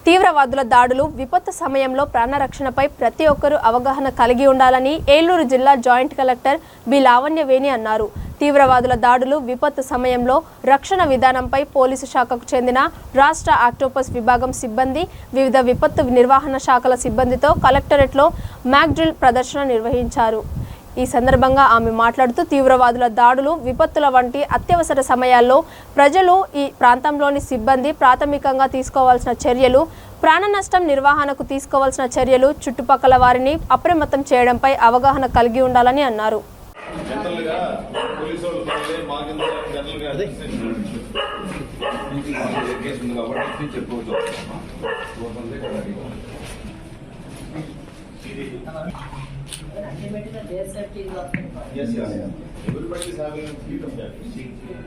తీవ్రవాదుల దాడులు విపత్తు సమయంలో ప్రాణరక్షణపై ప్రతి ఒక్కరూ అవగాహన కలిగి ఉండాలని ఏలూరు జిల్లా జాయింట్ కలెక్టర్ బి లావణ్యవేణి అన్నారు. తీవ్రవాదుల దాడులు విపత్తు సమయంలో రక్షణ విధానంపై పోలీసు శాఖకు చెందిన రాష్ట్ర ఆక్టోపస్ విభాగం సిబ్బంది వివిధ విపత్తు నిర్వహణ శాఖల సిబ్బందితో కలెక్టరేట్లో మాక్ డ్రిల్ ప్రదర్శన నిర్వహించారు. ఈ సందర్భంగా ఆమె మాట్లాడుతూ తీవ్రవాదుల దాడులు విపత్తుల వంటి అత్యవసర సమయాల్లో ప్రజలు ఈ ప్రాంతంలోని సిబ్బంది ప్రాథమికంగా తీసుకోవాల్సిన చర్యలు, ప్రాణ నష్టం నిర్వహణకు తీసుకోవాల్సిన చర్యలు, చుట్టుపక్కల వారిని అప్రమత్తం చేయడంపై అవగాహన కలిగి ఉండాలని అన్నారు.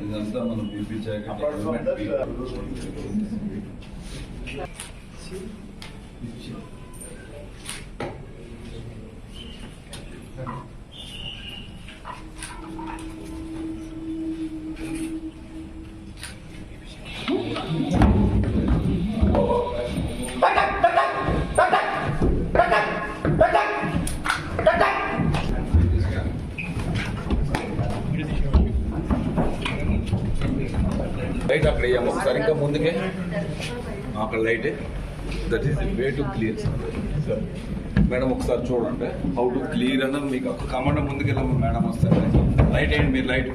ఇదంతా మనం పిలిపించాక లైట్ అక్కడ వేయాము ఒకసారి, ఇంకా ముందుకే అక్కడ light. That is way to clear. Madam ఒకసారి చూడండి హౌ టు క్లియర్ అన్నది మీకు ఒక కమాండ్. ముందుకెళ్ళాము మేడం వస్తారు. లైట్ వేయండి మీరు. లైట్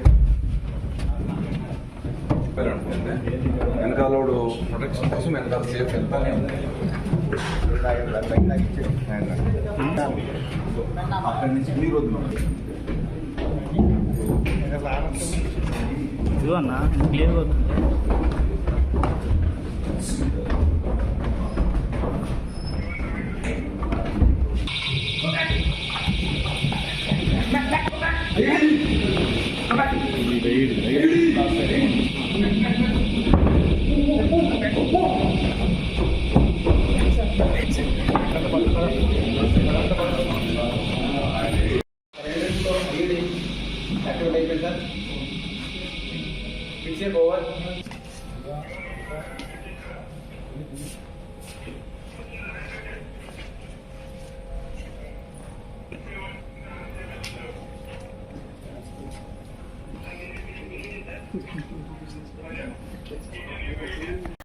చెప్పారంటే వెనకాలోడు ప్రొటెక్షన్ కోసం వెనకాల సేఫ్ వెళ్తానే ఉంది. అక్కడి నుంచి క్లియర్ వద్దు అన్న క్లియర్ అవుతుంది. Picture over.